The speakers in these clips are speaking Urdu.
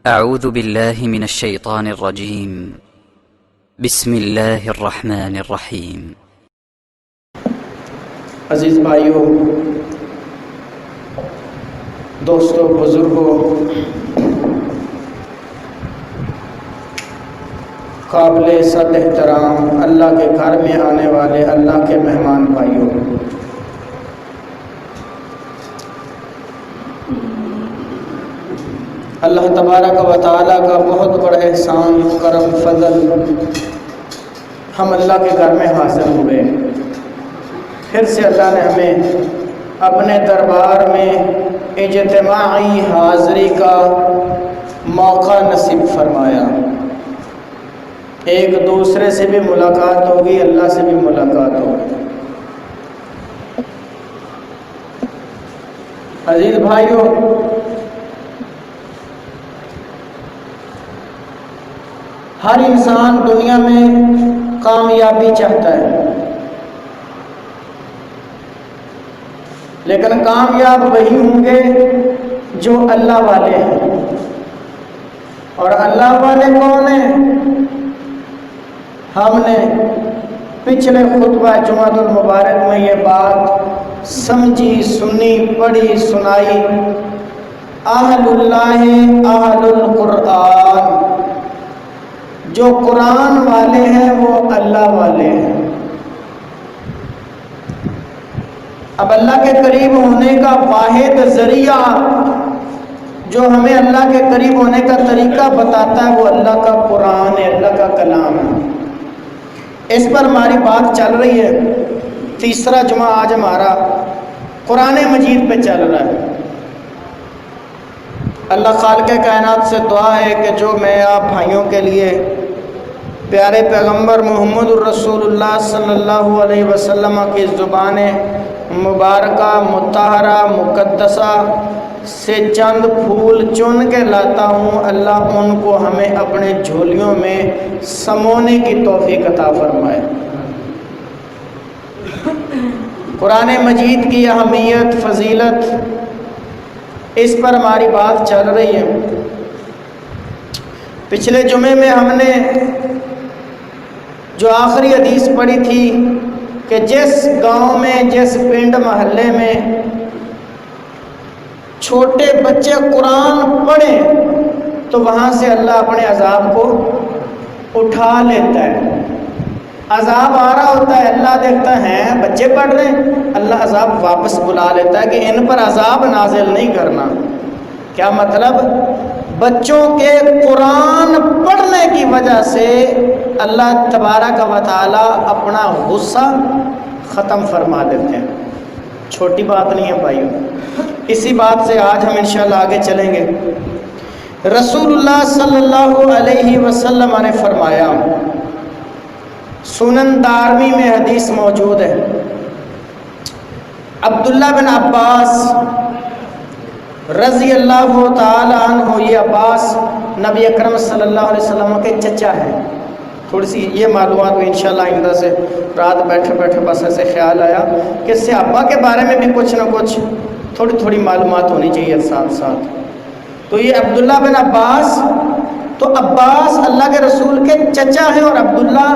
أعوذ بالله من الشيطان الرجيم. بسم الله الرحمن الرحیم. عزیز بھائیوں، دوستوں، بزرگوں، قابل صد احترام اللہ کے گھر میں آنے والے اللہ کے مہمان بھائیوں، اللہ تبارک و تعالیٰ کا بہت بڑا احسان، کرم، فضل، ہم اللہ کے گھر میں حاضر ہوئے۔ پھر سے اللہ نے ہمیں اپنے دربار میں اجتماعی حاضری کا موقع نصیب فرمایا۔ ایک دوسرے سے بھی ملاقات ہوگی، اللہ سے بھی ملاقات ہوگی۔ عزیز بھائیوں، ہر انسان دنیا میں کامیابی چاہتا ہے، لیکن کامیاب وہی ہوں گے جو اللہ والے ہیں۔ اور اللہ والے کون ہیں؟ ہم نے پچھلے خطبہ جمعۃ المبارک میں یہ بات سمجھی، سنی، پڑھی، سنائی۔ اہل اللہ اہل القرآن، جو قرآن والے ہیں وہ اللہ والے ہیں۔ اب اللہ کے قریب ہونے کا واحد ذریعہ جو ہمیں اللہ کے قریب ہونے کا طریقہ بتاتا ہے وہ اللہ کا قرآن ہے، اللہ کا کلام ہے۔ اس پر ہماری بات چل رہی ہے۔ تیسرا جمعہ آج ہمارا قرآن مجید پہ چل رہا ہے۔ اللہ خالق کائنات سے دعا ہے کہ جو میں آپ بھائیوں کے لیے پیارے پیغمبر محمد الرسول اللہ صلی اللہ علیہ وسلم کی زبان مبارکہ، مطہرہ، مقدسہ سے چند پھول چن کے لاتا ہوں، اللہ ان کو ہمیں اپنے جھولیوں میں سمونے کی توفیق عطا فرمائے۔ قرآن مجید کی اہمیت، فضیلت، اس پر ہماری بات چل رہی ہے۔ پچھلے جمعے میں ہم نے جو آخری حدیث پڑھی تھی کہ جس گاؤں میں، جس پنڈ محلے میں چھوٹے بچے قرآن پڑھیں تو وہاں سے اللہ اپنے عذاب کو اٹھا لیتا ہے۔ عذاب آ رہا ہوتا ہے، اللہ دیکھتا ہے بچے پڑھ رہے ہیں، اللہ عذاب واپس بلا لیتا ہے کہ ان پر عذاب نازل نہیں کرنا۔ کیا مطلب؟ بچوں کے قرآن پڑھنے کی وجہ سے اللہ تبارک و تعالیٰ اپنا غصہ ختم فرما دیتے ہیں۔ چھوٹی بات نہیں ہے بھائیوں۔ اسی بات سے آج ہم انشاءاللہ آگے چلیں گے۔ رسول اللہ صلی اللہ علیہ وسلم نے فرمایا، سنن دارمی میں حدیث موجود ہے، عبداللہ بن عباس رضی اللہ تعالی عنہ، یہ عباس نبی اکرم صلی اللہ علیہ وسلم کے چچا ہیں۔ تھوڑی سی یہ معلومات بھی انشاءاللہ آئندہ سے رات بیٹھے بیٹھے بس ایسے خیال آیا کہ صحابہ کے بارے میں بھی کچھ نہ کچھ تھوڑی معلومات ہونی چاہیے ساتھ ساتھ۔ تو یہ عبداللہ بن عباس، تو عباس اللہ کے رسول کے چچا ہیں اور عبداللہ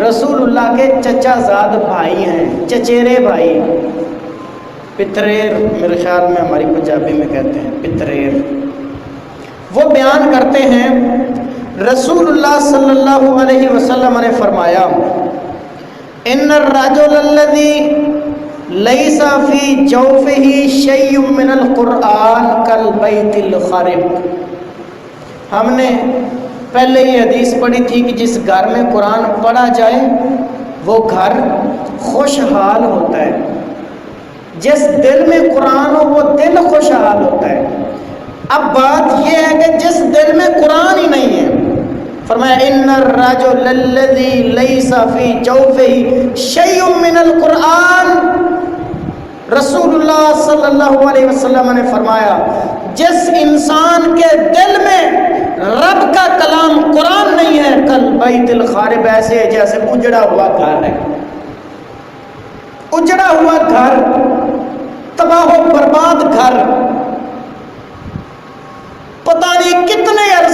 رسول اللہ کے چچا زاد بھائی ہیں، چچیرے بھائی، پتریر میرے خیال میں ہماری پنجابی میں کہتے ہیں، پتریر۔ وہ بیان کرتے ہیں رسول اللہ صلی اللہ علیہ وسلم نے فرمایا، ان الرجل الذی لیس فی جوفہ شیء من القرآن کالبیت الخرب۔ ہم نے پہلے یہ حدیث پڑھی تھی کہ جس گھر میں قرآن پڑھا جائے وہ گھر خوشحال ہوتا ہے۔ جس دل میں قرآن ہو وہ دل خوشحال ہوتا ہے۔ اب بات یہ ہے کہ جس دل میں قرآن ہی نہیں ہے، فرمایا ان الرجل الذی لیس فی جوفہ شیء من القرآن، رسول اللہ صلی اللہ علیہ وسلم نے فرمایا جس انسان کے دل میں رب کا کلام قرآن نہیں ہے، کل بیت الخارب، ایسے ہے جیسے اجڑا ہوا گھر ہے۔ اجڑا ہوا گھر، تباہ و برباد گھر، پتہ نہیں کتنے عرصے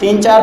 3 4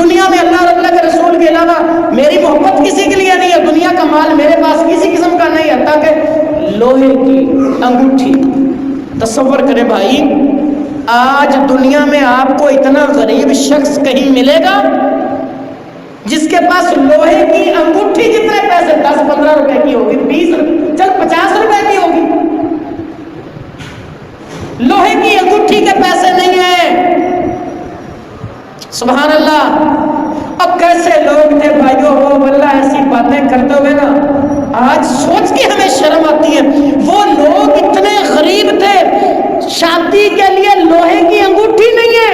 دنیا میں اللہ اور اللہ کے رسول کے علاوہ میری محبت کسی کے لیے نہیں ہے، دنیا کا مال میرے پاس کسی قسم کا نہیں ہے، تاکہ لوہے کی انگوٹھی۔ تصور کریں بھائی، آج دنیا میں آپ کو اتنا غریب شخص کہیں ملے گا جس کے پاس لوہے کی انگوٹھی جتنے پیسے، 10-15 روپے کی ہوگی، 20 چل 50 روپے کی ہوگی، لوہے کی انگوٹھی کے پیسے نہیں ہیں۔ سبحان اللہ۔ اب کیسے لوگ تھے بھائیو وہ واللہ ایسی باتیں کرتے ہوئے نا آج سوچ کے ہمیں شرم آتی ہے، وہ لوگ اتنے غریب تھے، شادی کے لیے لوہے کی انگوٹھی نہیں ہے۔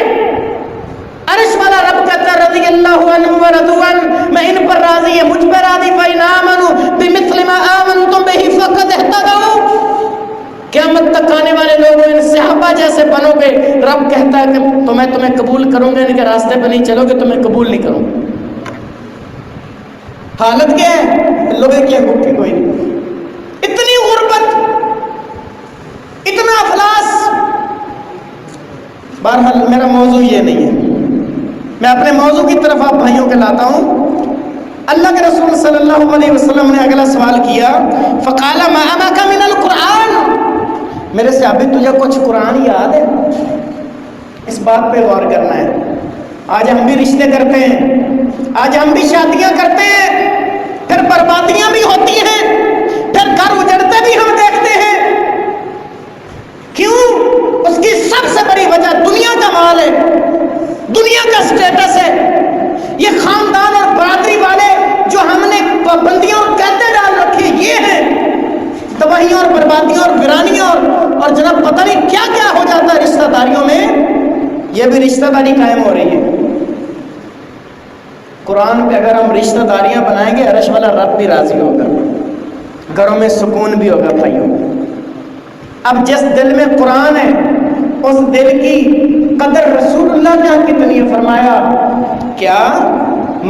عرش والا رب کہتا ہے رضی اللہ عنہ ورضوا عنہ، میں ان پر راضی ہے، مجھ پر راضی، فإن آمنوا بمثل ما آمنتم به فقد اهتدوا۔ قیامت تک آنے والے لوگ ان صحابہ جیسے بنو گے، رب کہتا ہے کہ تمہیں قبول کروں گا، ان کے راستے پہ نہیں چلو گے تمہیں قبول نہیں کروں گا۔ حالت کیا ہے؟ لوہے کی انگوٹھی کوئی نہیں، اتنی غربت، اتنا افلاس۔ بہرحال میرا موضوع یہ نہیں ہے، میں اپنے موضوع کی طرف آپ بھائیوں کے لاتا ہوں۔ اللہ کے رسول صلی اللہ علیہ وسلم نے اگلا سوال کیا، فقال ما معك من القرآن، میرے صحابی تجھے کچھ قرآن یاد ہے؟ اس بات پہ غور کرنا ہے۔ آج ہم بھی رشتے کرتے ہیں، آج ہم بھی شادیاں کرتے ہیں، پھر بربادیاں بھی ہوتی ہیں، پھر گھر اجڑتے بھی ہم دیکھتے ہیں۔ کیوں؟ اس کی سب سے بڑی وجہ دنیا کا مال ہے، دنیا کا سٹیٹس ہے۔ یہ خاندان اور برادری والے جو ہم نے پابندیاں اور قیدیں ڈال رکھی یہ ہیں، تباہیاں اور بربادیاں اور ویرانیاں اور جناب پتہ نہیں کیا کیا ہو جاتا ہے رشتہ داریوں میں، یہ بھی رشتہ داری قائم ہو رہی ہے۔ قرآن پہ اگر ہم رشتہ داریاں بنائیں گے عرش والا رب بھی راضی ہوگا، گھروں میں سکون بھی ہوگا بھائیوں۔ اب جس دل میں قرآن ہے اس دل کی قدر رسول اللہ نے کتنی فرمایا، کیا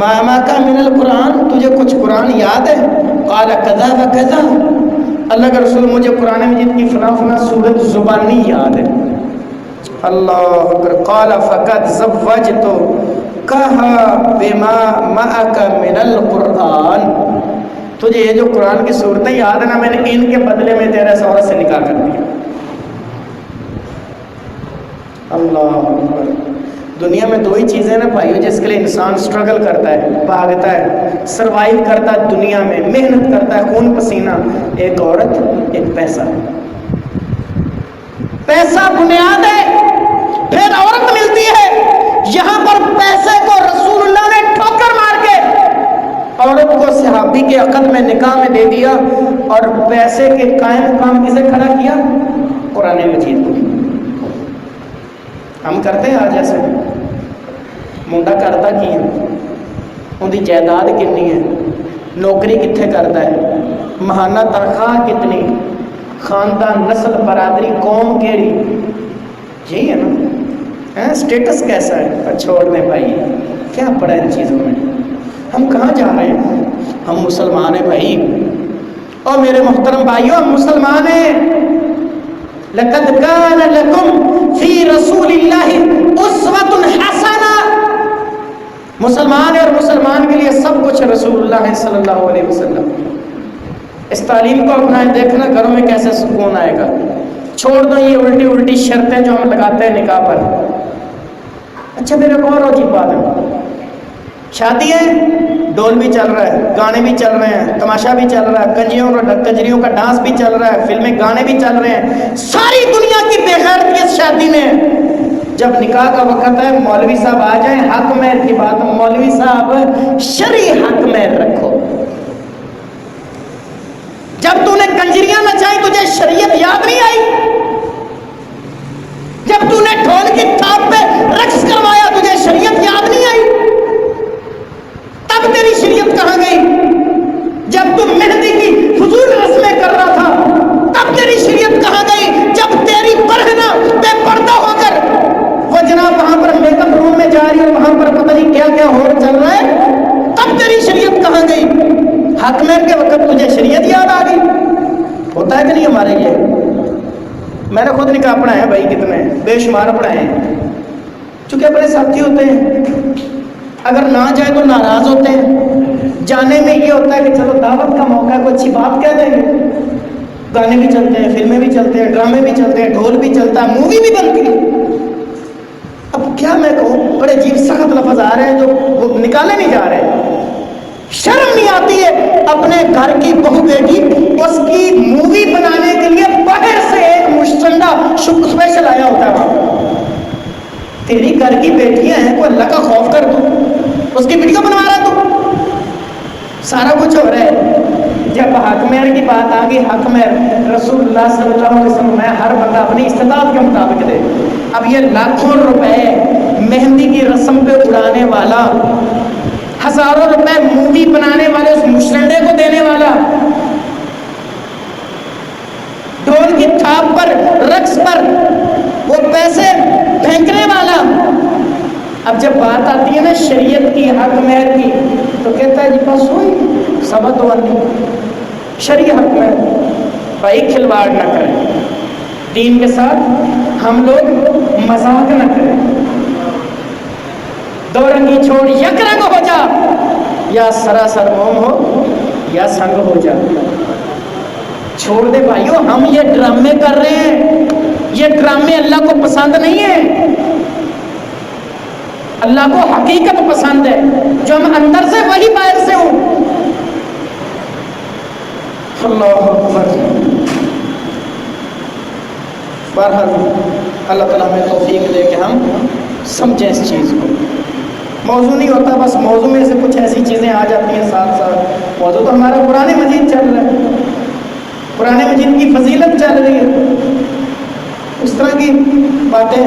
ماما کا من القرآن، تجھے کچھ قرآن یاد ہے؟ قال کذا و کذا، اللہ کے رسول مجھے قرآن مجید کی فلاں فلاں سورت زبانی یاد ہے۔ اللہ اکبر۔ قال فقد زوجتکھا بما معک من القرآن، تجھے یہ جو قرآن کی صورتیں یاد ہیں نا، میں نے ان کے بدلے میں تیرے اس عورت سے نکاح کر دیا۔ اللہ اکبر۔ دنیا میں دو ہی چیزیں نا بھائیو جس کے لیے انسان سٹرگل کرتا ہے، بھاگتا ہے، سروائیو کرتا ہے، دنیا میں محنت کرتا ہے، خون پسینہ، ایک عورت، ایک پیسہ۔ پیسہ بنیاد ہے، پھر عورت ملتی ہے۔ یہاں پر پیسے کو رسول اللہ نے ٹھوکر مار کے عورت کو صحابی کے عقد میں نکاح میں دے دیا، اور پیسے کے قائم مقام کسے کھڑا کیا؟ قرآن مجید کو۔ ہم کرتے ہیں آج ایسے، منڈا کرتا کی ہے، ان کی جائیداد کنی ہے، نوکری کتنے کرتا ہے، ماہانہ تنخواہ کتنی، خاندان، نسل، برادری، قوم کیڑی، یہی ہے نا، سٹیٹس کیسا ہے۔ پر چھوڑ دیں بھائی، کیا پڑا ان چیزوں میں، ہم کہاں جا رہے ہیں؟ ہم مسلمان ہیں بھائی، اور میرے محترم بھائیوں ہم مسلمان ہیں۔ لقد كان لكم في رسول الله اسوة حسنة، مسلمان ہے اور مسلمان کے لیے سب کچھ رسول اللہ صلی اللہ علیہ وسلم۔ اس تعلیم کو اپنائیں، دیکھنا گھروں میں کیسے سکون آئے گا۔ چھوڑ دو یہ الٹی الٹی شرطیں جو ہم لگاتے ہیں نکاح پر۔ اچھا میرے کو اور عجیب بات ہے، شادی ہے، ڈول بھی چل رہا ہے، گانے بھی چل رہے ہیں، تماشا بھی چل رہا ہے، کنجریوں کا ڈانس بھی چل رہا ہے، فلمیں گانے بھی چل رہے ہیں، ساری دنیا کی بے غیرتی اس شادی میں۔ جب نکاح کا وقت ہے مولوی صاحب آ جائیں، حق مہر کی بات، مولوی صاحب شرعی حق مہر رکھو۔ جب تو نے کنجریاں نچائی تجھے شریعت یاد نہیں آئی؟ جب تو نے ڈھول کی تھاپ پہ رقص کروایا تجھے شریعت یاد نہیں آئی؟ تب تیری شریعت کہاں گئی؟ جب تم مہندی کی فضول رسمیں کر رہا تھا تب تیری شریعت کہاں گئی؟ جب تیری برہنہ بے پردہ ہو کر وہ جناب وہاں پر میک اپ روم میں جا رہی ہے، وہاں پر پتہ نہیں کیا کیا ہو چل رہا ہے، تب تیری شریعت کہاں گئی؟ حق مہر کے وقت تجھے شریعت یاد آ گئی؟ ہوتا ہے کہ نہیں ہمارے یہ؟ میں نے خود نکاح پڑھائے ہیں بھائی، کتنے بے شمار پڑھائے ہیں، چونکہ اپنے ساتھی ہوتے ہیں، اگر نہ جائے تو ناراض ہوتے ہیں، جانے میں یہ ہوتا ہے کہ چلو دعوت کا موقع ہے، کوئی اچھی بات کہہ دیں گے۔ گانے بھی چلتے ہیں، فلمیں بھی چلتے ہیں، ڈرامے بھی چلتے ہیں، ڈھول بھی چلتا ہے، مووی بھی بنتی ہے۔ اب کیا میں کہوں، بڑے عجیب سخت لفظ آ رہے ہیں جو وہ نکالے نہیں جا رہے۔ شرم نہیں آتی ہے اپنے گھر کی بہو بیٹی اس کی مووی بنانے کے لیے باہر سے ایک مشتندہ اسپیشل آیا ہوتا ہے وہاں۔ تیری گھر کی بیٹیاں ہیں، کوئی اللہ کا خوف کر دو، اس کی ویڈیو بنوا رہا تو سارا کچھ ہو رہا ہے۔ جب حق مہر کی بات آ گئی، حق مہر رسول اللہ صلی اللہ علیہ وسلم میں ہر بندہ اپنی استطاعت کے مطابق دے۔ اب یہ لاکھوں روپے مہندی کی رسم پہ اڑانے والا، ہزاروں روپے مووی بنانے والے اس مشرنڈے کو دینے والا، ڈھول کی تھاپ پر رقص پر وہ پیسے پھینکنے والا، اب جب بات آتی ہے نا شریعت کی، حق مہر کی، تو کہتا ہے جی بس ہوئی سبت والی شریعت میں بھائی کھلواڑ نہ کریں دین کے ساتھ، ہم لوگ مذاق نہ کریں۔ دو رنگی چھوڑ یک رنگ ہو جا، یا سراسر موم ہو یا سنگ ہو جا۔ چھوڑ دے بھائیو، ہم یہ ڈرامے کر رہے ہیں، یہ ڈرامے اللہ کو پسند نہیں ہے۔ اللہ کو حقیقت پسند ہے، جو ہم اندر سے وہی باہر سے ہوں۔ اللہ اکبر۔ بہرحال اللہ تعالیٰ ہمیں توفیق دے کہ ہم سمجھیں اس چیز کو۔ موضوع نہیں ہوتا، بس موضوع میں سے کچھ ایسی چیزیں آ جاتی ہیں ساتھ ساتھ۔ موضوع تو ہمارا قرآن مجید چل رہا ہے، قرآن مجید کی فضیلت چل رہی ہے، اس طرح کی باتیں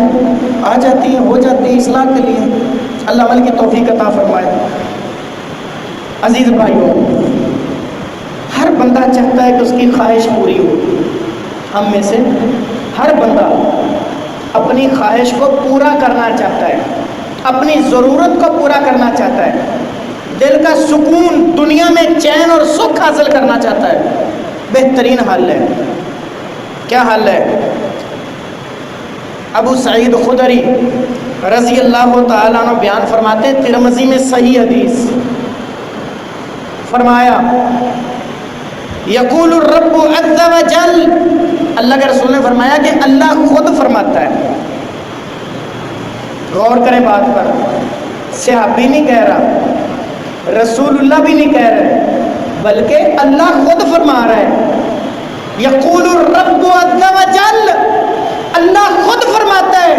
آ جاتی ہیں، ہو جاتی ہیں اصلاح کے لیے۔ اللہ عمل کی توفیق عطا فرمائے۔ عزیز بھائیوں، ہر بندہ چاہتا ہے کہ اس کی خواہش پوری ہو۔ ہم میں سے ہر بندہ اپنی خواہش کو پورا کرنا چاہتا ہے، اپنی ضرورت کو پورا کرنا چاہتا ہے، دل کا سکون، دنیا میں چین اور سکھ حاصل کرنا چاہتا ہے۔ بہترین حل ہے، کیا حل ہے؟ ابو سعید خدری رضی اللہ تعالیٰ عنہ بیان فرماتے ہیں، ترمذی میں صحیح حدیث، فرمایا یقول الرب عز وجل، اللہ کے رسول نے فرمایا کہ اللہ خود فرماتا ہے، غور کریں بات پر، صحابی نہیں کہہ رہا، رسول اللہ بھی نہیں کہہ رہے، بلکہ اللہ خود فرما رہا ہے۔ یقول الرب عز وجل، اللہ خود فرماتا ہے۔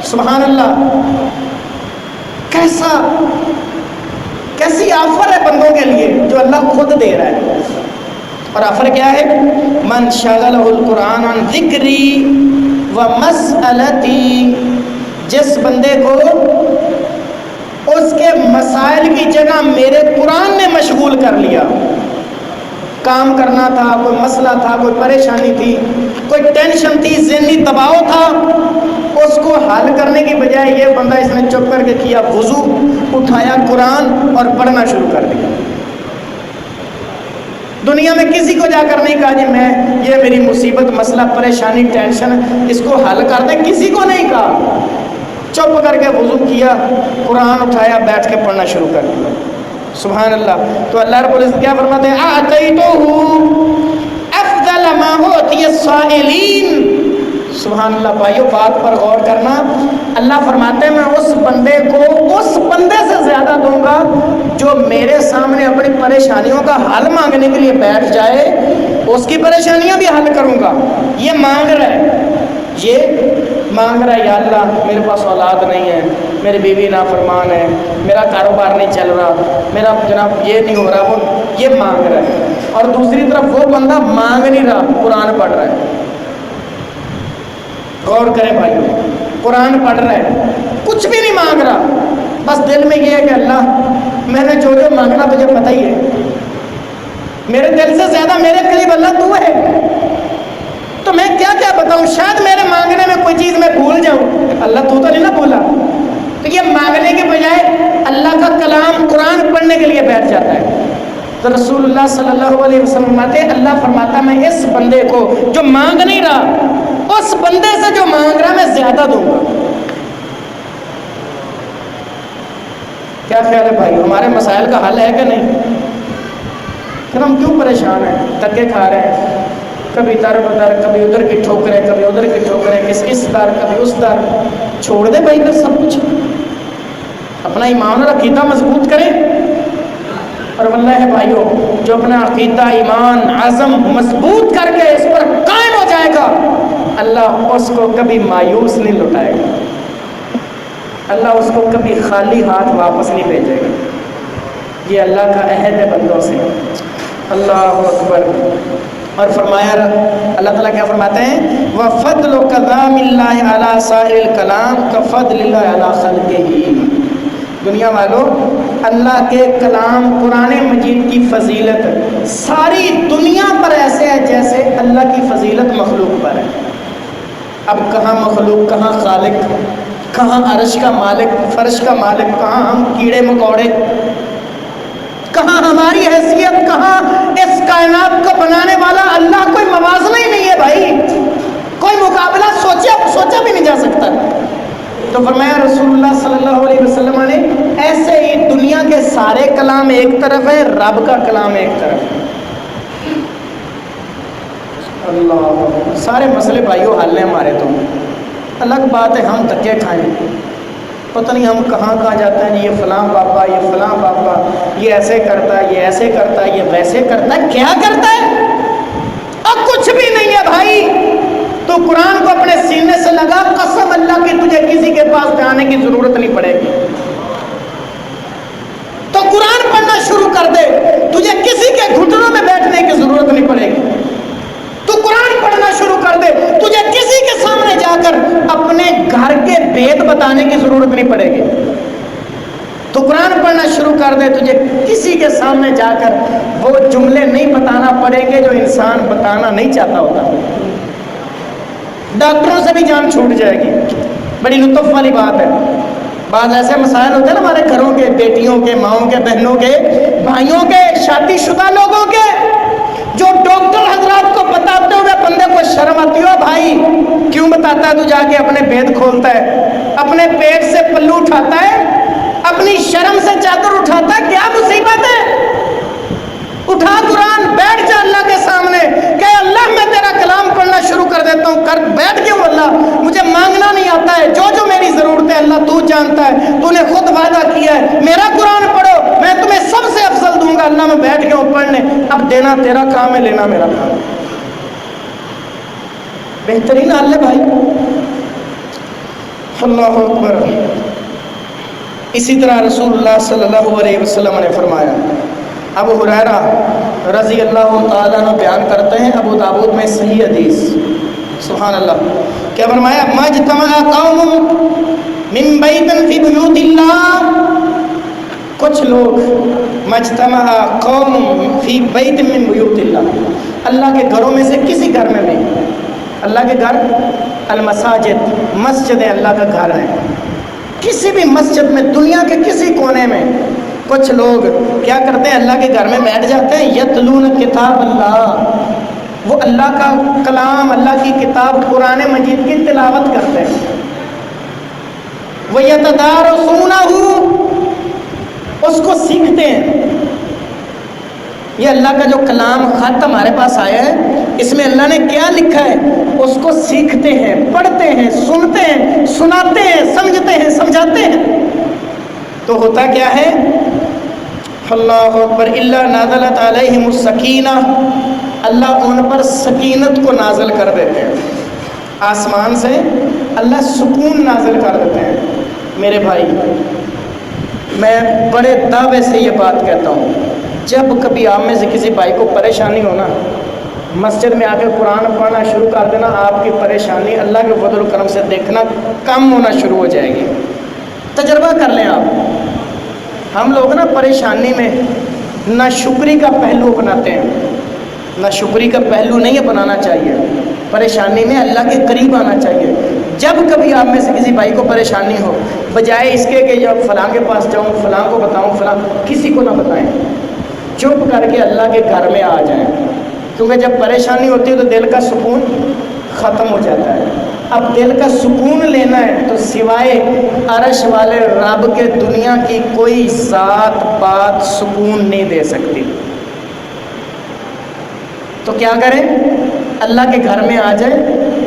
سبحان اللہ، کیسی آفر ہے بندوں کے لیے جو اللہ خود دے رہا ہے۔ اور آفر کیا ہے؟ من شغلہ القرآن عن ذکری و مسئلتی، جس بندے کو اس کے مسائل کی جگہ میرے قرآن نے مشغول کر لیا، کام کرنا تھا، کوئی مسئلہ تھا، کوئی پریشانی تھی، کوئی ٹینشن تھی، ذہنی دباؤ تھا، اس کو حل کرنے کی بجائے یہ بندہ اس نے چپ کر کے کیا وضو، اٹھایا قرآن اور پڑھنا شروع کر دیا۔ دنیا میں کسی کو جا کر نہیں کہا جی میں یہ میری مصیبت، مسئلہ، پریشانی، ٹینشن اس کو حل کر دیں، کسی کو نہیں کہا، چپ کر کے وضو کیا، قرآن اٹھایا، بیٹھ کے پڑھنا شروع کر دیا۔ سبحان اللہ۔ تو اللہ رب العزت کیا فرماتے ہیں؟ اعطیتہ افضل ما اوتی السائلین۔ سبحان اللہ بھائیو، بات پر غور کرنا۔ اللہ فرماتے ہیں میں اس بندے کو اس بندے سے زیادہ دوں گا جو میرے سامنے اپنی پریشانیوں کا حل مانگنے کے لیے بیٹھ جائے، اس کی پریشانیاں بھی حل کروں گا۔ یہ مانگ رہا ہے، یہ مانگ رہا ہے یا اللہ میرے پاس اولاد نہیں ہے، میری بیوی نافرمان ہے، میرا کاروبار نہیں چل رہا، میرا جناب یہ نہیں ہو رہا، وہ یہ مانگ رہا ہے۔ اور دوسری طرف وہ بندہ مانگ نہیں رہا، قرآن پڑھ رہا ہے۔ غور کریں بھائیو، قرآن پڑھ رہا ہے، کچھ بھی نہیں مانگ رہا، بس دل میں یہ ہے کہ اللہ میں نے جو جو مانگنا تجھے پتہ ہی ہے، میرے دل سے زیادہ میرے قریب اللہ تو ہے، تو میں کیا کیا بتاؤں، شاید میرے مانگنے میں کوئی چیز میں بھول جاؤں، اللہ تو نہیں نہ بھولا۔ تو یہ مانگنے کے بجائے اللہ کا کلام قرآن پڑھنے کے لیے بیٹھ جاتا ہے۔ تو رسول اللہ صلی اللہ علیہ وسلم فرماتے ہیں، اللہ فرماتا میں اس بندے کو جو مانگ نہیں رہا، اس بندے سے جو مانگ رہا میں زیادہ دوں گا۔ کیا کیا خیال ہے بھائی، ہمارے مسائل کا حل ہے کہ نہیں؟ پھر ہم کیوں پریشان ہیں، دھکے کھا رہے ہیں، کبھی در بدر، کبھی ادھر کی ٹھوکریں، کبھی ادھر کی ٹھوکریں، اس در کبھی اس در. چھوڑ دے بھائی پھر سب کچھ، اپنا ایمان اور عقیدہ مضبوط کریں. اور واللہ بھائیو، جو اپنا عقیدہ، ایمان، عزم مضبوط کر کے اس پر قائم ہو جائے گا، اللہ اس کو کبھی مایوس نہیں لوٹائے گا، اللہ اس کو کبھی خالی ہاتھ واپس نہیں بھیجے گا. یہ اللہ کا عہد ہے بندوں سے. اللہ اکبر. اور فرمایا اللہ تعالیٰ کیا فرماتے ہیں، وَفَضْلُ كَلَامِ اللَّهِ عَلَىٰ سَائِرِ الْكَلَامِ كَفَضْلِ اللَّهِ عَلَىٰ خَلْقِهِ. دنیا والوں، اللہ کے کلام قرآن مجید کی فضیلت ساری دنیا پر ایسے ہے جیسے اللہ کی فضیلت مخلوق پر ہے. اب کہاں مخلوق، کہاں خالق، کہاں عرش کا مالک، فرش کا مالک، کہاں ہم کیڑے مکوڑے، کہاں ہماری حیثیت، کہاں اس کائنات کو بنانے والا اللہ. کوئی موازنہ ہی نہیں ہے بھائی، کوئی مقابلہ سوچا بھی نہیں جا سکتا. تو فرمایا رسول اللہ صلی اللہ علیہ وسلم نے، ایسے ہی دنیا کے سارے کلام ایک طرف ہے، رب کا کلام ایک طرف ہے. اللہ، سارے مسئلے بھائیو حل ہیں ہمارے. تو الگ بات ہے ہم دھکے کھائیں، پتہ نہیں ہم کہاں جاتے ہیں، یہ فلاں بابا، یہ فلاں بابا، یہ ایسے کرتا ہے، یہ ایسے کرتا ہے، یہ ویسے کرتا ہے. کیا کرتا ہے؟ اب کچھ بھی نہیں ہے بھائی. تو قرآن کو اپنے سینے سے لگا، قسم اللہ کی تجھے کسی کے پاس جانے کی ضرورت نہیں پڑے گی. تو قرآن پڑھنا شروع کر دے، تجھے کسی کے گھٹنوں میں بیٹھنے کی ضرورت نہیں پڑے گی. تو قرآن پڑھنا شروع کر دے، تجھے کسی کے سامنے جا کر اپنے گھر کے بھید بتانے کی ضرورت نہیں پڑے گی. تو قرآن پڑھنا شروع کر دے، تجھے کسی کے سامنے جا کر وہ جملے نہیں بتانا پڑیں گے جو انسان بتانا نہیں چاہتا ہوتا. ڈاکٹروں سے بھی جان چھوٹ جائے گی. بڑی لطف والی بات ہے. بعض ایسے مسائل ہوتے ہیں نا ہمارے گھروں کے، بیٹیوں کے، ماؤں کے، بہنوں کے، بھائیوں کے، شادی شدہ لوگوں کے، جو ڈاکٹر حضرات کو بتاتے ہوئے بندے کو شرم آتی ہو. بھائی کیوں بتاتا ہے؟ تو جا کے اپنے بید کھولتا ہے، اپنے پیٹ سے پلو اٹھاتا ہے، اپنی شرم سے چادر اٹھاتا ہے. کیا مصیبت ہے؟ اٹھا قرآن، بیٹھ جا اللہ کے سامنے کہ اللہ میں تیرا کلام پڑھنا شروع کر دیتا ہوں. کر بیٹھ کے اللہ، مجھے مانگنا نہیں آتا ہے، جو میری ضرورت ہے اللہ تو جانتا ہے، تو نے خود وعدہ کیا ہے، میرا قرآن پڑھو، میں تمہیں سب سے افضل دوں گا. اللہ میں بیٹھ گیا ہوں پڑھنے. اب دینا تیرا کام ہے، لینا میرا کام ہے. بہترین حل ہے بھائی. اللہ اکبر. اسی طرح رسول اللہ صلی اللہ علیہ وسلم نے فرمایا، ابو ہریرہ رضی اللہ تعالیٰ عنہ بیان کرتے ہیں، ابو داؤد میں صحیح حدیث، سبحان اللہ، کیا فرمایا، مجتمع قوم من بیت فی بیوت اللہ. کچھ لوگ، مجتمع قوم فی بیت من بیوت اللہ، اللہ کے گھروں میں سے کسی گھر میں بھی. اللہ کے گھر المساجد، مسجد اللہ کا گھر ہے. کسی بھی مسجد میں، دنیا کے کسی کونے میں کچھ لوگ کیا کرتے ہیں، اللہ کے گھر میں بیٹھ جاتے ہیں. یتلون کتاب اللہ، وہ اللہ کا کلام، اللہ کی کتاب قرآن مجید کی تلاوت کرتے ہیں. وَيَتَدَارَسُونَهُ، اس کو سیکھتے ہیں. یہ اللہ کا جو کلام خط ہمارے پاس آیا ہے، اس میں اللہ نے کیا لکھا ہے، اس کو سیکھتے ہیں، پڑھتے ہیں، سنتے ہیں، سناتے ہیں، سمجھتے ہیں، سمجھاتے ہیں. تو ہوتا کیا ہے، اللہ اکبر، الا نازلت علیہم السکینہ، اللہ ان پر سکینت کو نازل کر دیتے ہیں. آسمان سے اللہ سکون نازل کر دیتے ہیں. میرے بھائی، میں بڑے دعوے سے یہ بات کہتا ہوں، جب کبھی آپ میں سے کسی بھائی کو پریشانی ہونا، مسجد میں آ کے قرآن پڑھنا شروع کر دینا، آپ کی پریشانی اللہ کے فضل و کرم سے دیکھنا کم ہونا شروع ہو جائے گی. تجربہ کر لیں آپ. ہم لوگ نا پریشانی میں ناشکری کا پہلو بناتے ہیں. ناشکری کا پہلو نہیں بنانا چاہیے. پریشانی میں اللہ کے قریب آنا چاہیے. جب کبھی آپ میں سے کسی بھائی کو پریشانی ہو، بجائے اس کے کہ جب فلاں کے پاس جاؤں، فلاں کو بتاؤں، فلاں، کسی کو نہ بتائیں. چپ کر کے اللہ کے گھر میں آ جائیں. کیونکہ جب پریشانی ہوتی ہے تو دل کا سکون ختم ہو جاتا ہے. اب دل کا سکون لینا ہے تو سوائے عرش والے رب کے دنیا کی کوئی ذات بات سکون نہیں دے سکتی. تو کیا کریں؟ اللہ کے گھر میں آ جائیں،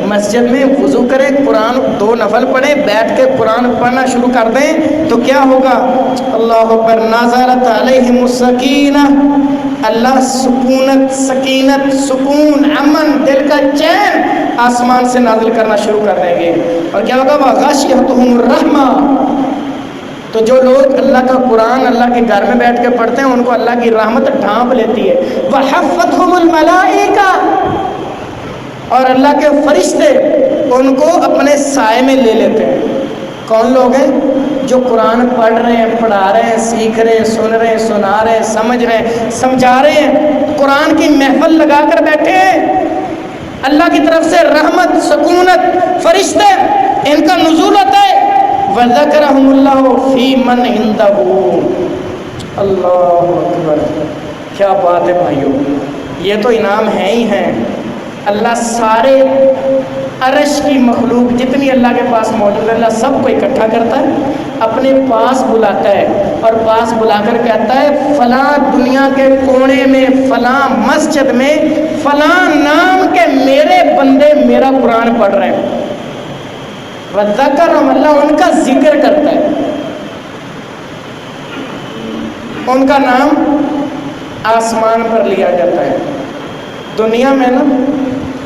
مسجد میں وضو کریں، قرآن 2 نفل پڑھیں، بیٹھ کے قرآن پڑھنا شروع کر دیں تو کیا ہوگا؟ اللہ اکبر. نازلت علیہم السکینہ، اللہ سکونت، سکینت، سکون، امن، دل کا چین آسمان سے نازل کرنا شروع کر دیں گے. اور کیا ہوگا؟ وغشیہتہم الرحمہ. تو جو لوگ اللہ کا قرآن اللہ کے گھر میں بیٹھ کے پڑھتے ہیں ان کو اللہ کی رحمت ڈھانپ لیتی ہے. وحفتہم الملائکہ، اور اللہ کے فرشتے ان کو اپنے سائے میں لے لیتے ہیں. کون لوگ ہیں؟ جو قرآن پڑھ رہے ہیں، پڑھا رہے ہیں، سیکھ رہے ہیں، سن رہے ہیں، سنا رہے ہیں، سمجھ رہے ہیں، سمجھا رہے ہیں، قرآن کی محفل لگا کر بیٹھے ہیں. اللہ کی طرف سے رحمت، سکونت، فرشتے ان کا نزول ہوتا ہے. وَذَكَرَهُمُ اللَّهُ فِي مَنْ عِنْدَهُ. اللہ اکبر. کیا بات ہے بھائیو، یہ تو انعام ہیں ہی ہیں. اللہ سارے عرش کی مخلوق جتنی اللہ کے پاس موجود ہے، اللہ سب کو اکٹھا کرتا ہے، اپنے پاس بلاتا ہے اور پاس بلا کر کہتا ہے فلاں دنیا کے کونے میں، فلاں مسجد میں، فلاں نام کے میرے بندے میرا قرآن پڑھ رہے ہیں. وذکرہم، اللہ ان کا ذکر کرتا ہے، ان کا نام آسمان پر لیا جاتا ہے. دنیا میں نا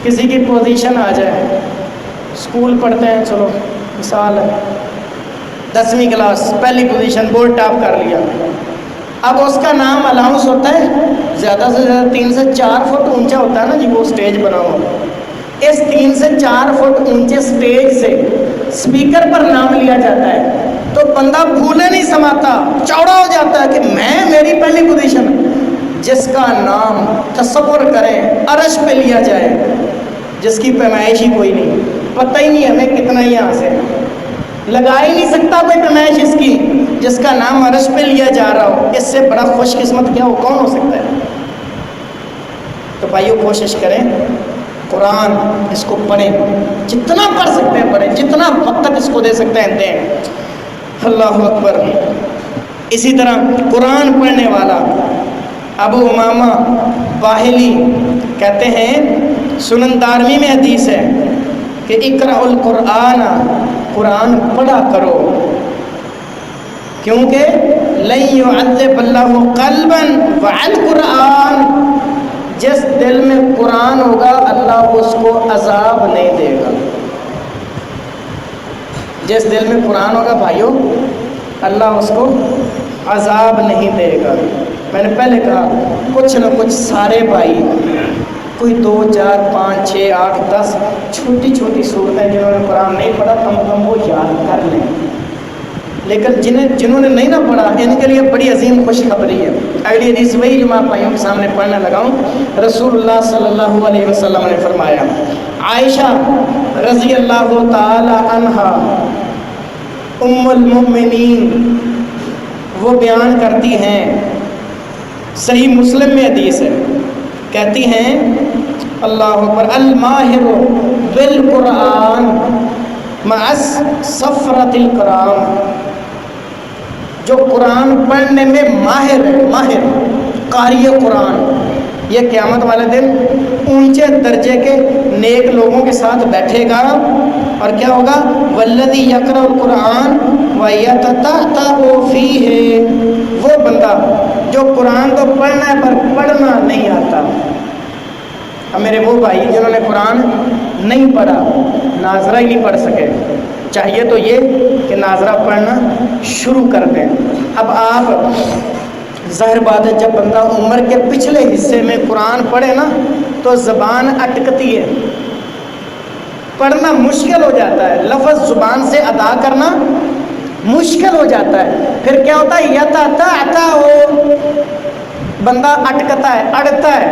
کسی کی پوزیشن آ جائے، اسکول پڑھتے ہیں، چلو مثال ہے 10ویں کلاس، پہلی پوزیشن، بورڈ ٹاپ کر لیا. اب اس کا نام الاؤنس ہوتا ہے، زیادہ سے زیادہ 3 سے 4 فٹ اونچا ہوتا ہے نا جی وہ اسٹیج بنا ہوا. اس 3 سے 4 فٹ اونچے اسٹیج سے اسپیکر پر نام لیا جاتا ہے تو بندہ بھولے نہیں سماتا، چوڑا ہو جاتا ہے کہ میری پہلی پوزیشن. جس کا نام تصور کریں عرش پہ لیا جائے، جس کی پیمائش ہی کوئی نہیں، پتہ ہی نہیں ہمیں کتنا ہی یہاں سے لگا ہی نہیں سکتا کوئی پیمائش اس کی، جس کا نام عرش پہ لیا جا رہا ہو، اس سے بڑا خوش قسمت کیا ہو، کون ہو سکتا ہے؟ تو بھائیو کوشش کریں قرآن اس کو پڑھیں، جتنا پڑھ سکتے ہیں پڑھیں، جتنا وقت اس کو دے سکتے ہیں دیں. اللہ اکبر. اسی طرح قرآن پڑھنے والا ابو امامہ باہلی کہتے ہیں، سنن دارمی میں حدیث ہے کہ اقرأ القرآن، قرآن پڑھا کرو، کیونکہ لن يعذب اللہ قلبا وعى القرآن، جس دل میں قرآن ہوگا اللہ اس کو عذاب نہیں دے گا. جس دل میں قرآن ہوگا بھائیو اللہ اس کو عذاب نہیں دے گا. میں نے پہلے کہا کچھ نہ کچھ سارے بھائی، کوئی 2 4 5 6 8 10 چھوٹی چھوٹی صورتیں جنہوں نے قرآن نہیں پڑھا کم وہ یاد کر لیں، لیکن جنہوں نے نہیں نہ پڑھا ان کے لیے بڑی عظیم خوشخبری ہے. اگلی حدیث وہی جو میں آپ بھائیوں کے سامنے پڑھنے لگاؤں. رسول اللہ صلی اللہ علیہ وسلم نے فرمایا، عائشہ رضی اللہ تعالی عنہا ام المؤمنین وہ بیان کرتی ہیں، صحیح مسلم میں حدیث ہے، کہتی ہیں اللہ اکبر، الماہر بالقرآن مع صفرۃ الکرام، جو قرآن پڑھنے میں ماہر ہے، ماہر قاری قرآن، یہ قیامت والے دن اونچے درجے کے نیک لوگوں کے ساتھ بیٹھے گا. اور کیا ہوگا؟ والذی یقرأ القرآن ویتتعتع فیہ، وہ بندہ جو قرآن کو پڑھنا ہے پر پڑھنا نہیں آتا. اب میرے وہ بھائی جنہوں نے قرآن نہیں پڑھا، ناظرہ ہی نہیں پڑھ سکے، چاہیے تو یہ کہ ناظرہ پڑھنا شروع کر دیں. اب آپ ظاہر بات ہے جب بندہ عمر کے پچھلے حصے میں قرآن پڑھے نا تو زبان اٹکتی ہے، پڑھنا مشکل ہو جاتا ہے، لفظ زبان سے ادا کرنا مشکل ہو جاتا ہے. پھر کیا ہوتا ہے؟ یتتعتع، بندہ اٹکتا ہے، اڑتا ہے،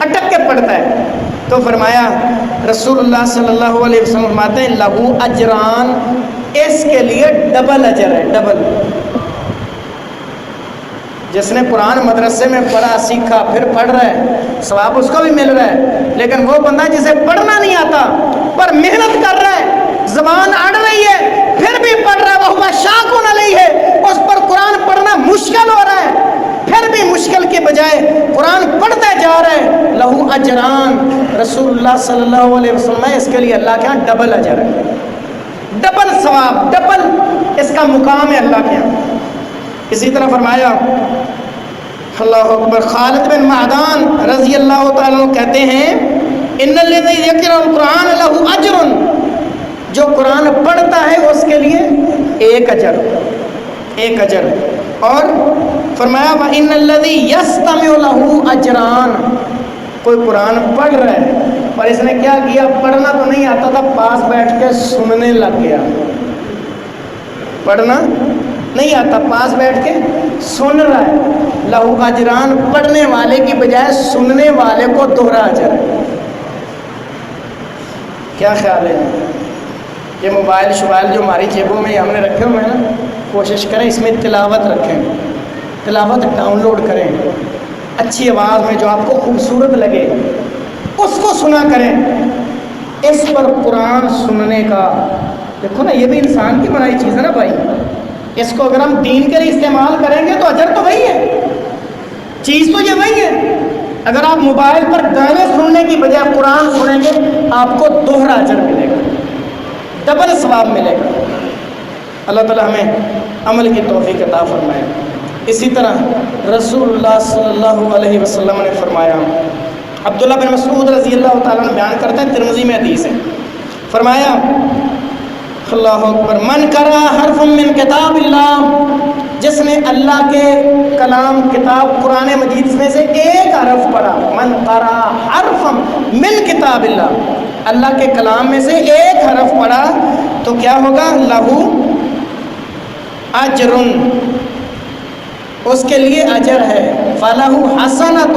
اٹک کے پڑھتا ہے. تو فرمایا رسول اللہ صلی اللہ علیہ وسلم فرماتے ہیں لہو اجران، اس کے لیے ڈبل اجر ہے، ڈبل. جس نے قرآن مدرسے میں پڑھا سیکھا پھر پڑھ رہا ہے ثواب اس کو بھی مل رہا ہے، لیکن وہ بندہ جسے پڑھنا نہیں آتا پر محنت کر رہا زبان اڑ رہی ہے پھر بھی پڑھ رہا ہے، وہ شاکن علیہ ہے، اس پر قرآن پڑھنا مشکل ہو رہا ہے، پھر بھی مشکل کے بجائے قرآن پڑھتے جا رہے ہیں، لہو اجران، رسول اللہ صلی اللہ علیہ وسلم ہے، اس کے لیے اللہ کے ہاں ڈبل اجر ہے، ڈبل ثواب، ڈبل اس کا مقام ہے اللہ کے ہاں۔ اسی طرح فرمایا اللہ اکبر، خالد بن معدان رضی اللہ تعالیٰ عنہ کہتے ہیں ان الذی یقرأ القرآن لہ اجر، جو قرآن پڑھتا ہے اس کے لیے ایک اجر، ایک اجر، اور فرمایا وَإِنَّ الَّذِي يَسْتَمِعُ لَهُ أَجْرَانِ، کوئی قرآن پڑھ رہا ہے اور اس نے کیا کیا، پڑھنا تو نہیں آتا تھا، پاس بیٹھ کے سننے لگ گیا، پڑھنا نہیں آتا، پاس بیٹھ کے سن رہا ہے، لہو اجران، پڑھنے والے کی بجائے سننے والے کو دوہرا اجر ہے۔ کیا خیال ہے؟ یہ موبائل شوبائل جو ہماری جیبوں میں ہم نے رکھے ہوئے ہیں نا، کوشش کریں اس میں تلاوت رکھیں، تلاوت ڈاؤن لوڈ کریں، اچھی آواز میں جو آپ کو خوبصورت لگے اس کو سنا کریں۔ اس پر قرآن سننے کا، دیکھو نا، یہ بھی انسان کی بنائی چیز ہے نا بھائی، اس کو اگر ہم دین کے لیے استعمال کریں گے تو اجر تو وہی ہے، چیز تو یہ وہی ہے۔ اگر آپ موبائل پر گانے سننے کی بجائے قرآن سنیں گے آپ کو دوہرا اجر ملے گا، ڈبل ثواب ملے گا۔ اللہ تعالیٰ ہمیں عمل کی توفیق عطا فرمائے۔ اسی طرح رسول اللہ صلی اللہ علیہ وسلم نے فرمایا، عبداللہ بن مسعود رضی اللہ تعالیٰ عنہ بیان کرتے ہیں، ترمذی میں حدیث ہے، فرمایا اللہ اکبر، من قرأ حرف من کتاب اللہ، جس نے اللہ کے کلام کتاب قرآن مجید میں سے ایک حرف پڑھا، من قرأ حرف من کتاب اللہ، اللہ کے کلام میں سے ایک حرف پڑھا تو کیا ہوگا، لہو اجر، اس کے لیے اجر ہے، فلہو حسنۃ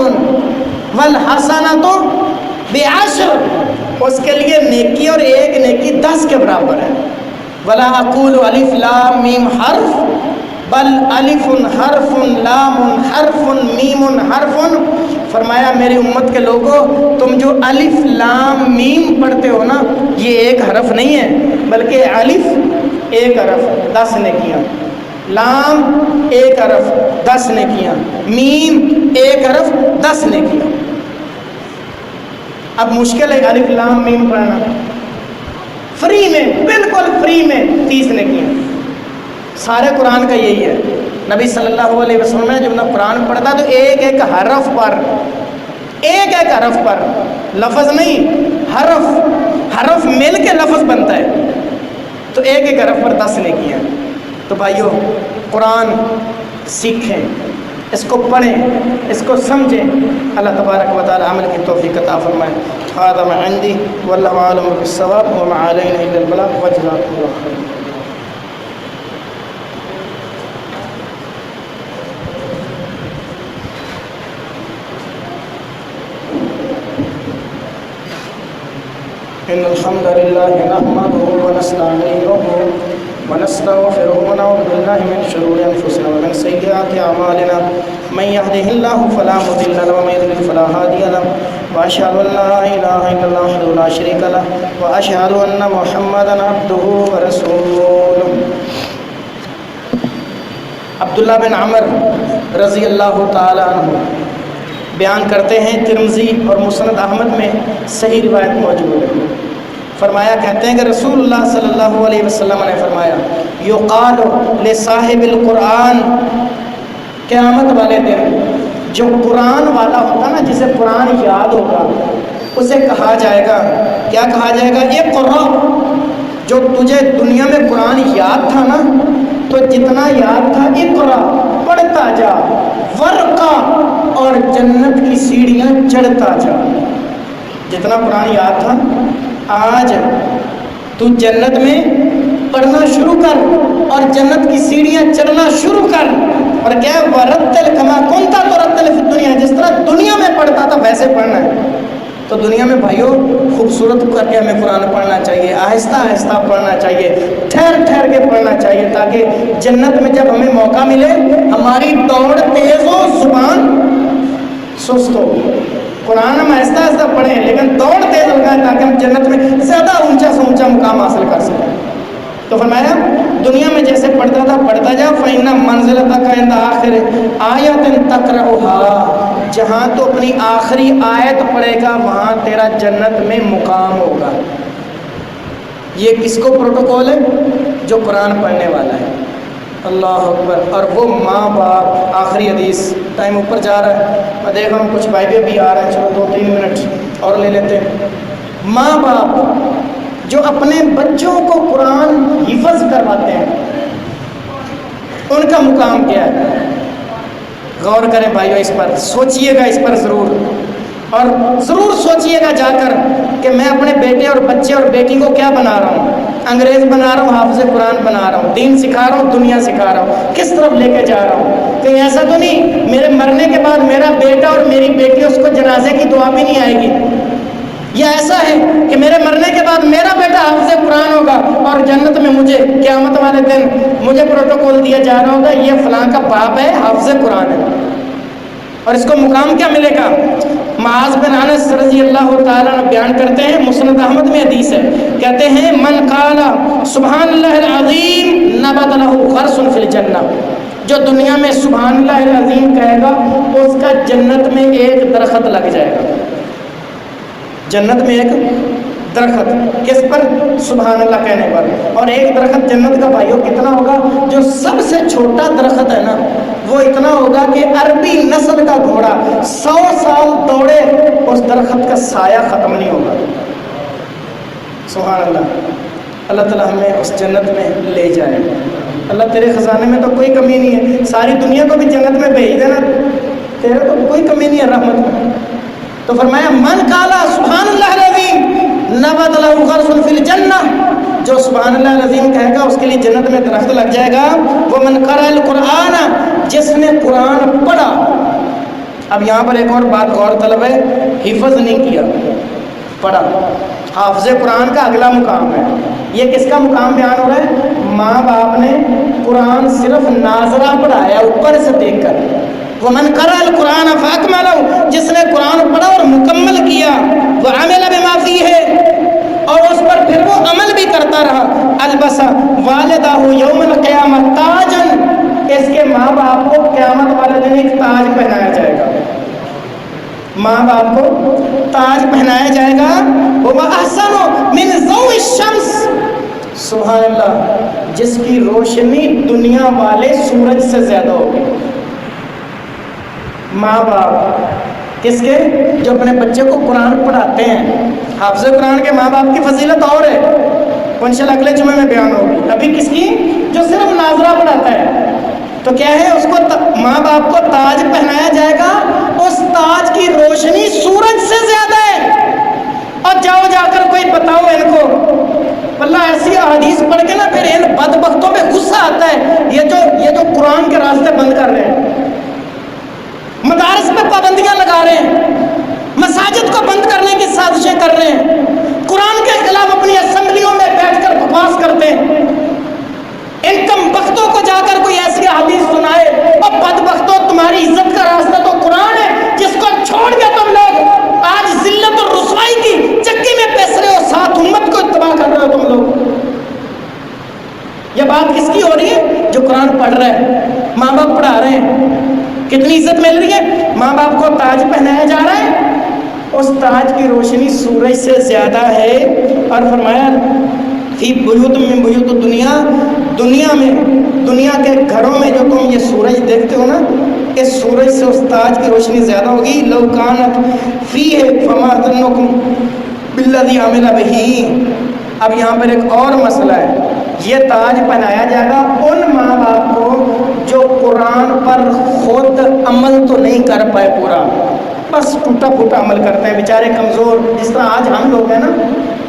والحسنۃ بعشر، اس کے لیے نیکی اور ایک نیکی 10 کے برابر ہے۔ ولا اقول الف لام میم حرف بل الف حرف لام حرف میم حرف، فرمایا میری امت کے لوگوں تم جو الف لام میم پڑھتے ہو نا، یہ ایک حرف نہیں ہے، بلکہ الف ایک حرف 10 نیکیاں، لام ایک حرف 10 نیکیاں، میم ایک حرف 10 نیکیاں۔ اب مشکل ہے الف لام میم پڑھنا، فری میں، بالکل فری میں 30 نیکیاں، سارے قرآن کا یہی ہے۔ نبی صلی اللہ علیہ وسلم نے جب نہ قرآن پڑھتا تو ایک ایک حرف پر، ایک ایک حرف پر، لفظ نہیں، حرف، حرف مل کے لفظ بنتا ہے، تو ایک ایک حرف پر 10 نیکیاں۔ تو بھائیو قرآن سیکھیں، اس کو پڑھیں، اس کو سمجھیں، اللہ تبارک و تعالی عمل کی توفیق عطا فرمائے۔ هذا ما عندي والله اعلم بالصواب وما علينا الا البلاغ وجزاكم الله خيرا۔ ان الحمد لله نحمده ونستعينه ونستغفره ونعوذ بالله من شرور انفسنا ومن سيئات اعمالنا، من يهده الله فلا مضل له ومن يضلل فلا هادي له، واشهد ان لا اله الا الله وحده لا شريك له، واشهد ان محمدا عبده ورسوله۔ عبداللہ بن عمر رضی اللہ تعالی عنہ بیان کرتے ہیں، ترمذی اور مسند احمد میں صحیح روایت موجود ہے، فرمایا کہتے ہیں کہ رسول اللہ صلی اللہ علیہ وسلم نے فرمایا، یقال لصاحب القرآن، قیامت والے دن جو قرآن والا ہوگا نا، جسے قرآن یاد ہوگا، اسے کہا جائے گا، کیا کہا جائے گا، اقرأ، جو تجھے دنیا میں قرآن یاد تھا نا، تو جتنا یاد تھا اقرأ، پڑھتا جا، ورقہ، اور جنت کی سیڑھیاں چڑھتا جا۔ جتنا قرآن یاد تھا آج تو جنت میں پڑھنا شروع کر اور جنت کی سیڑھیاں چڑھنا شروع کر، اور کیا ورتل کما کنتا ترتل فی الدنیا، جس طرح دنیا میں پڑھتا تھا ویسے پڑھنا ہے۔ تو دنیا میں بھائیو خوبصورت کر کے ہمیں قرآن پڑھنا چاہیے، آہستہ آہستہ پڑھنا چاہیے، ٹھہر ٹھہر کے پڑھنا چاہیے، تاکہ جنت میں جب ہمیں موقع ملے ہماری دوڑ تیز ہو، زبان سست ہو۔ قرآن ہم آہستہ آہستہ پڑھیں لیکن دوڑ تیز ہو جائے تاکہ ہم جنت میں زیادہ اونچا سے اونچا مقام حاصل کر سکیں۔ تو فرمایا دنیا میں جیسے پڑھتا تھا پڑھتا جا، فَإِنَّ مَنزِلَتَكَ عِنْدَ آخِرِ آیَةٍ تَقْرَؤُهَا، جہاں تو اپنی آخری آیت پڑھے گا وہاں تیرا جنت میں مقام ہوگا۔ یہ کس کو پروٹوکول ہے؟ جو قرآن پڑھنے والا ہے۔ اللہ اکبر۔ اور وہ ماں باپ، آخری حدیث، ٹائم اوپر جا رہا ہے، میں دیکھ رہا ہوں کچھ بھائی بھی آ رہے ہیں، چلو 2-3 منٹ اور لے لیتے ہیں۔ ماں باپ جو اپنے بچوں کو قرآن حفظ کرواتے ہیں، ان کا مقام کیا ہے؟ غور کریں بھائیو، اس پر سوچئے گا، اس پر ضرور، اور ضرور سوچئے گا جا کر کہ میں اپنے بیٹے اور بچے اور بیٹی کو کیا بنا رہا ہوں؟ انگریز بنا رہا ہوں، حافظ قرآن بنا رہا ہوں، دین سکھا رہا ہوں، دنیا سکھا رہا ہوں، کس طرف لے کے جا رہا ہوں؟ کہیں ایسا تو نہیں میرے مرنے کے بعد میرا بیٹا اور میری بیٹی اس کو جنازے کی دعا بھی نہیں آئے گی؟ یا ایسا ہے کہ میرے مرنے کے بعد میرا بیٹا حافظ قرآن ہوگا اور جنت میں مجھے قیامت والے دن مجھے پروٹوکول دیا جا رہا ہوگا یہ فلاں کا باپ ہے، حافظ قرآن ہے، اور اس کو مقام کیا ملے گا؟ معاذ بن انس رضی اللہ تعالیٰ عنہ بیان کرتے ہیں، مسند احمد میں حدیث ہے، کہتے ہیں من قال سبحان اللہ العظیم نبت له غرس فی الجنہ، جو دنیا میں سبحان اللہ العظیم کہے گا اس کا جنت میں ایک درخت لگ جائے گا۔ جنت میں ایک درخت، کس پر؟ سبحان اللہ کہنے پر۔ اور ایک درخت جنت کا بھائیوں کتنا ہوگا؟ جو سب سے چھوٹا درخت ہے نا وہ اتنا ہوگا کہ عربی نسل کا گھوڑا 100 سال دوڑے اس درخت کا سایہ ختم نہیں ہوگا۔ سبحان اللہ۔ اللہ تعالیٰ ہمیں اس جنت میں لے جائے۔ اللہ تیرے خزانے میں تو کوئی کمی نہیں ہے، ساری دنیا کو بھی جنت میں بھیج دینا، تیرے تو کوئی کمی نہیں ہے رحمت میں۔ تو فرمایا من قال سبحان اللہ العظیم نبت له غرس فی الجنہ، جو سبحان اللہ العظیم کہے گا اس کے لیے جنت میں درخت لگ جائے گا۔ وہ من قرأ القرآن، جس نے قرآن پڑھا۔ اب یہاں پر ایک اور بات غور طلب ہے، حفظ نہیں کیا، پڑھا۔ حافظ قرآن کا اگلا مقام ہے، یہ کس کا مقام بیان ہو رہا ہے؟ ماں باپ نے قرآن صرف ناظرہ پڑھایا اوپر سے دیکھ کر۔ وَمَنْ قَرَأَ الْقُرْآنَ فَأَكْمَلَهُ، جس نے قرآن پڑھا اور مکمل کیا، وَعَمِلَ بِمَا فِيهِ، اور اس پر پھر وہ عمل بھی کرتا رہا، البسا والدہ یوم القیامہ تاجن، اس کے ماں باپ کو قیامت والے دن ایک تاج پہنایا جائے گا، ماں باپ کو تاج پہنایا جائے گا۔ وَأَحْسَنُ مِنْ ضَوْءِ الشَّمْسِ، سبحان اللہ، جس کی روشنی دنیا والے سورج سے زیادہ ہوگی۔ ماں باپ کس کے؟ جو اپنے بچے کو قرآن پڑھاتے ہیں۔ حافظ قرآن کے ماں باپ کی فضیلت اور ہے، وہ انشاءاللہ اگلے جمعے میں بیان ہوگی۔ ابھی کس کی؟ جو صرف ناظرہ پڑھاتا ہے۔ تو کیا ہے؟ اس کو ماں باپ کو تاج پہنایا جائے گا، اس تاج کی روشنی سورج سے زیادہ ہے۔ اور جاؤ جا کر کوئی بتاؤ ان کو، اللہ ایسی احادیث پڑھ کے نا پھر ان بدبختوں پہ غصہ آتا ہے، یہ جو قرآن کے راستے بند کر رہے ہیں، مدارس پہ پابندیاں لگا رہے ہیں، مساجد کو بند کرنے کی سازشیں کر رہے ہیں، قرآن کے خلاف اپنی اسمبلیوں میں بیٹھ کر بکواس کرتے ہیں، ان کم بختوں کو جا کر کوئی ایسی حدیث سنائے، اور بدبختوں تمہاری عزت کا راستہ تو قرآن ہے، جس کو چھوڑ کے تم لوگ آج ذلت اور رسوائی کی چکی میں پس رہے ہو، ساتھ امت کو تباہ کر رہے ہو تم لوگ۔ یہ بات کس کی ہو رہی ہے؟ جو قرآن پڑھ رہا ہے، ماں باپ پڑھا رہے ہیں، کتنی عزت مل رہی ہے؟ ماں باپ کو تاج پہنایا جا رہا ہے، اس تاج کی روشنی سورج سے زیادہ ہے۔ اور فرمایا فی بیوت من بیوت الدنیا، دنیا میں، دنیا کے گھروں میں جو تم یہ سورج دیکھتے ہو نا، اس سورج سے اس تاج کی روشنی زیادہ ہوگی۔ لو کانت فیہ فما ظنکم بالذی عمل بہ، اب یہاں پر ایک اور مسئلہ ہے، یہ تاج پہنایا جائے گا ان ماں باپ کو جو قرآن پر خود عمل تو نہیں کر پائے پورا، بس ٹوٹا پھوٹا عمل کرتے ہیں، بیچارے کمزور، جس طرح آج ہم لوگ ہیں نا،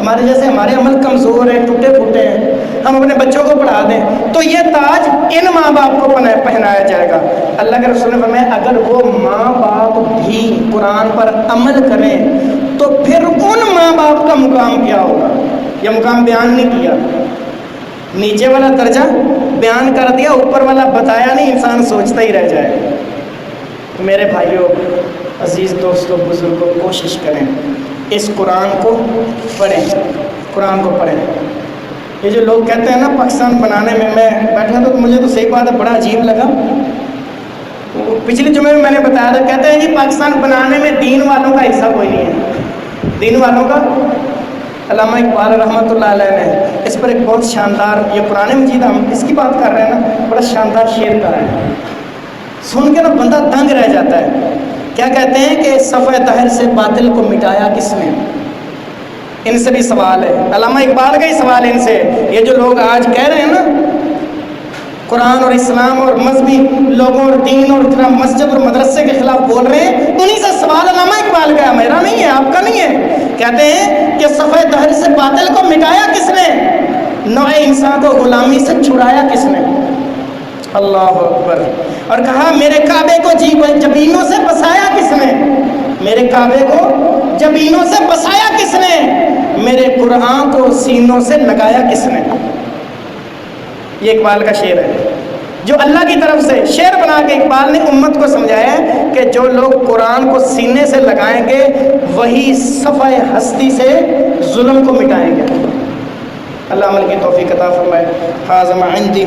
ہمارے جیسے ہمارے عمل کمزور ہیں، ٹوٹے پھوٹے ہیں، ہم اپنے بچوں کو پڑھا دیں، تو یہ تاج ان ماں باپ کو پہنایا جائے گا۔ اللہ کے رسول نے فرمایا اگر وہ ماں باپ بھی قرآن پر عمل کریں تو پھر ان ماں باپ کا مقام کیا ہوگا؟ یہ مقام بیان نہیں کیا، نیچے والا درجہ بیان کر دیا، اوپر والا بتایا نہیں، انسان سوچتا ہی رہ جائے۔ تو میرے بھائیوں، عزیز دوستوں، بزرگوں، کوشش کریں اس قرآن کو پڑھیں، قرآن کو پڑھیں۔ یہ جو لوگ کہتے ہیں نا پاکستان بنانے میں بیٹھا تو مجھے تو صحیح بات ہے بڑا عجیب لگا. پچھلے جمعے میں نے بتایا تھا, کہتے ہیں جی پاکستان بنانے میں دین والوں کا حصہ کوئی نہیں ہے. دین والوں کا, علامہ اقبال رحمۃ اللہ علیہ نے اس پر ایک بہت شاندار, یہ قرآن مجید ہم اس کی بات کر رہے ہیں نا, بڑا شاندار شعر کرا ہے, سن کے نا بندہ دنگ رہ جاتا ہے. کیا کہتے ہیں کہ صفحہ دہر سے باطل کو مٹایا کس نے. ان سے بھی سوال ہے, علامہ اقبال کا ہی سوال ہے ان سے. یہ جو لوگ آج کہہ رہے ہیں نا قرآن اور اسلام اور مذہبی لوگوں اور دین اور اتنا مسجد اور مدرسے کے خلاف بول رہے ہیں, انہی سے سوال علامہ اقبال کا ہے, میرا نہیں ہے, آپ کا نہیں ہے. کہتے ہیں کہ صفحہ دہر سے باطل کو مٹایا کس نے, نوع انسان کو غلامی سے چھڑایا کس نے. اللہ اکبر. اور کہا میرے کعبے کو جبینوں سے بسایا کس نے, میرے کعبے کو جبینوں سے بسایا کس نے, میرے قرآن کو سینوں سے لگایا کس نے. یہ اقبال کا شعر ہے جو اللہ کی طرف سے شعر بنا کے اقبال نے امت کو سمجھایا ہے کہ جو لوگ قرآن کو سینے سے لگائیں گے وہی صفحہ ہستی سے ظلم کو مٹائیں گے. اللہ عمل کی توفیق عطا فرمائے. ھذا ما عندی